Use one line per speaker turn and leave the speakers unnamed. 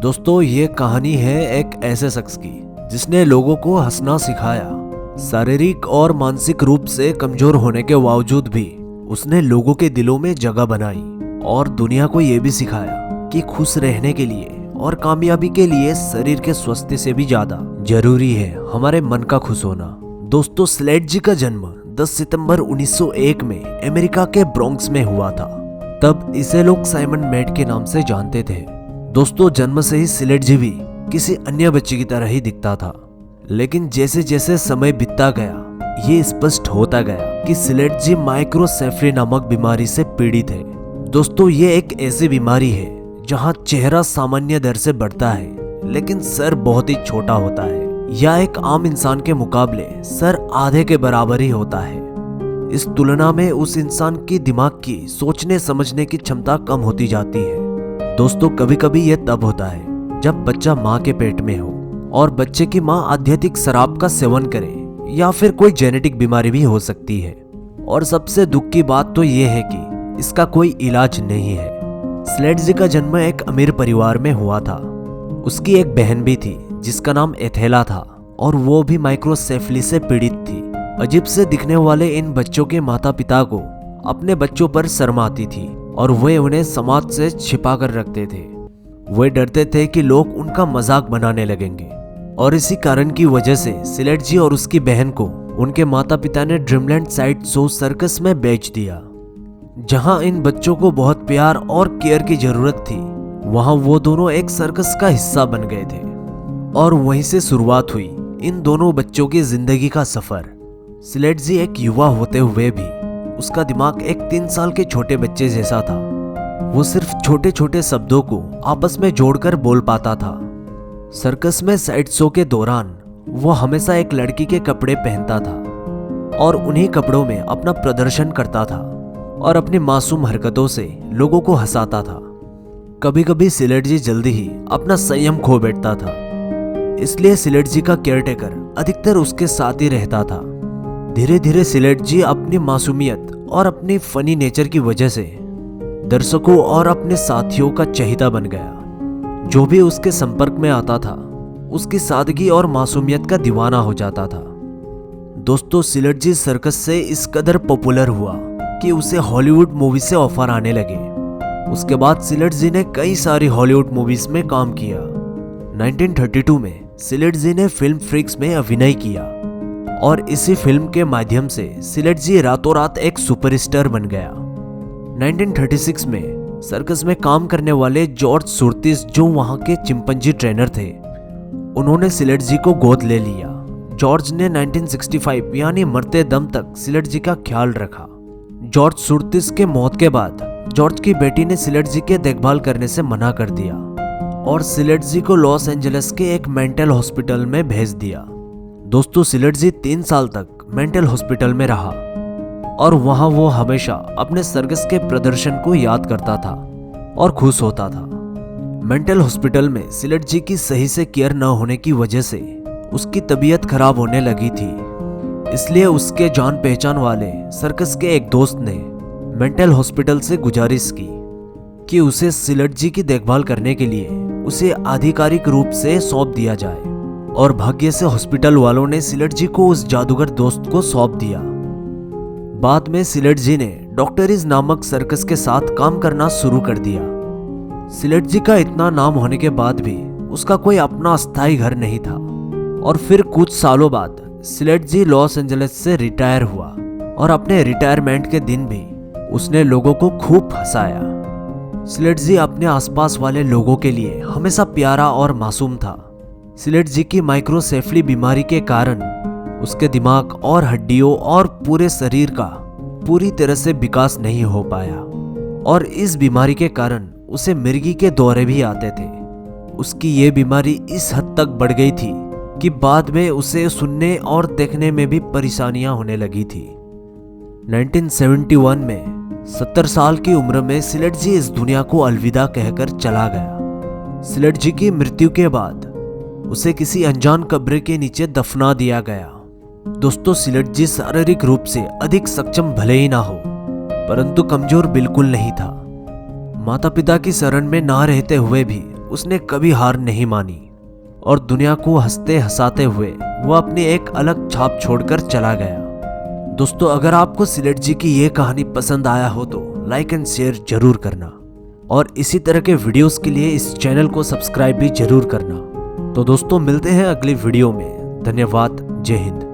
दोस्तों ये कहानी है एक ऐसे शख्स की जिसने लोगों को हंसना सिखाया। शारीरिक और मानसिक रूप से कमजोर होने के बावजूद भी उसने लोगों के दिलों में जगह बनाई और दुनिया को ये भी सिखाया कि खुश रहने के लिए और कामयाबी के लिए शरीर के स्वास्थ्य से भी ज्यादा जरूरी है हमारे मन का खुश होना। दोस्तों स्लेड जी का जन्म 10 सितंबर 1901 में अमेरिका के ब्रोंक्स में हुआ था। तब इसे लोग साइमन मेड के नाम से जानते थे। दोस्तों जन्म से ही स्लेड जी भी किसी अन्य बच्चे की तरह ही दिखता था, लेकिन जैसे जैसे समय बीतता गया ये स्पष्ट होता गया कि स्लेड जी माइक्रोसेफली नामक बीमारी से पीड़ित है। दोस्तों ये एक ऐसी बीमारी है जहां चेहरा सामान्य दर से बढ़ता है लेकिन सर बहुत ही छोटा होता है, या एक आम इंसान के मुकाबले सर आधे के बराबर ही होता है। इस तुलना में उस इंसान की दिमाग की सोचने समझने की क्षमता कम होती जाती है। दोस्तों कभी कभी यह तब होता है जब बच्चा माँ के पेट में हो और बच्चे की माँ अत्यधिक शराब का सेवन करे, या फिर कोई जेनेटिक बीमारी भी हो सकती है। और सबसे दुख की बात तो यह है कि इसका कोई इलाज नहीं है। स्लेड जी का जन्म एक अमीर परिवार में हुआ था। उसकी एक बहन भी थी जिसका नाम एथेला था और वो भी माइक्रोसेफली से पीड़ित थी। अजीब से दिखने वाले इन बच्चों के माता पिता को अपने बच्चों पर शर्म आती थी और वे उन्हें समाज से छिपा कर रखते थे। वे डरते थे कि लोग उनका मजाक बनाने लगेंगे और इसी कारण की वजह से स्लेड जी और उसकी बहन को उनके माता पिता ने ड्रीमलैंड साइड शो सर्कस में बेच दिया। जहां इन बच्चों को बहुत प्यार और केयर की जरूरत थी वहां वो दोनों एक सर्कस का हिस्सा बन गए थे और वहीं से शुरुआत हुई इन दोनों बच्चों की जिंदगी का सफर। स्लेड जी एक युवा होते हुए भी उसका दिमाग एक 3 साल के छोटे बच्चे जैसा था। वो सिर्फ छोटे छोटे शब्दों को आपस में जोड़कर बोल पाता था। सर्कस में साइड शो के दौरान वो हमेशा एक लड़की के कपड़े पहनता था और उन्हीं कपड़ों में अपना प्रदर्शन करता था और अपनी मासूम हरकतों से लोगों को हंसाता था। कभी कभी स्लेड जी जल्दी ही अपना संयम खो बैठता था, इसलिए स्लेड जी का केयरटेकर अधिकतर उसके साथ ही रहता था। धीरे धीरे स्लेड जी अपनी मासूमियत और अपनी फनी नेचर की वजह से दर्शकों और अपने साथियों का चहेता बन गया। जो भी उसके संपर्क में आता था उसकी सादगी और मासूमियत का दीवाना हो जाता था। दोस्तों स्लेड जी सर्कस से इस कदर पॉपुलर हुआ कि उसे हॉलीवुड मूवी से ऑफर आने लगे। उसके बाद स्लेड जी ने कई सारी हॉलीवुड मूवीज में काम किया। 1932 में स्लेड जी ने फिल्म फ्रीक्स में अभिनय किया और इसी फिल्म के माध्यम से स्लेड जी रातों रात एक सुपरस्टार बन गया। 1936 में सर्कस में काम करने वाले जॉर्ज सुर्तिस जो वहां के चिंपैंजी ट्रेनर थे, उन्होंने स्लेड जी को गोद ले लिया। जॉर्ज ने 1965 यानी मरते दम तक स्लेड जी का ख्याल रखा। जॉर्ज सुर्तिस के मौत के बाद जॉर्ज की बेटी ने स्लेड जी के देखभाल करने से मना कर दिया और स्लेड जी को लॉस एंजलिस के एक मेंटल हॉस्पिटल में भेज दिया। दोस्तों स्लेड जी 3 साल तक मेंटल हॉस्पिटल में रहा और वहां वो हमेशा अपने सर्कस के प्रदर्शन को याद करता था और खुश होता था। मेंटल हॉस्पिटल में स्लेड जी की सही से केयर न होने की वजह से उसकी तबीयत खराब होने लगी थी, इसलिए उसके जान पहचान वाले सर्कस के एक दोस्त ने मेंटल हॉस्पिटल से गुजारिश की कि उसे स्लेड जी की देखभाल करने के लिए उसे आधिकारिक रूप से सौंप दिया जाए, और भाग्य से हॉस्पिटल वालों ने स्लेड जी को उस जादूगर दोस्त को सौंप दिया। बाद में स्लेड जी ने डॉक्टरीज नामक सर्कस के साथ काम करना शुरू कर दिया। स्लेड जी का इतना नाम होने के बाद भी उसका कोई अपना अस्थायी घर नहीं था और फिर कुछ सालों बाद स्लेड जी लॉस एंजलिस से रिटायर हुआ और अपने रिटायरमेंट के दिन भी उसने लोगों को खूब हंसाया। स्लेड जी अपने आसपास वाले लोगों के लिए हमेशा प्यारा और मासूम था। स्लेड जी की माइक्रोसेफली बीमारी के कारण उसके दिमाग और हड्डियों और पूरे शरीर का पूरी तरह से विकास नहीं हो पाया और इस बीमारी के कारण उसे मिर्गी के दौरे भी आते थे। उसकी ये बीमारी इस हद तक बढ़ गई थी कि बाद में उसे सुनने और देखने में भी परेशानियां होने लगी थी। 1971 में 70 साल की उम्र में स्लेड जी इस दुनिया को अलविदा कहकर चला गया। स्लेड जी की मृत्यु के बाद उसे किसी अनजान कब्र के नीचे दफना दिया गया। दोस्तों स्लेड जी शारीरिक रूप से अधिक सक्षम भले ही ना हो, परंतु कमजोर बिल्कुल नहीं था। माता पिता की शरण में ना रहते हुए भी उसने कभी हार नहीं मानी और दुनिया को हंसते हंसाते हुए वो अपनी एक अलग छाप छोड़कर चला गया। दोस्तों, अगर आपको सिलेठ जी की ये कहानी पसंद आया हो तो लाइक एंड शेयर जरूर करना और इसी तरह के वीडियोस के लिए इस चैनल को सब्सक्राइब भी जरूर करना। तो दोस्तों, मिलते हैं अगली वीडियो में। धन्यवाद। जय हिंद।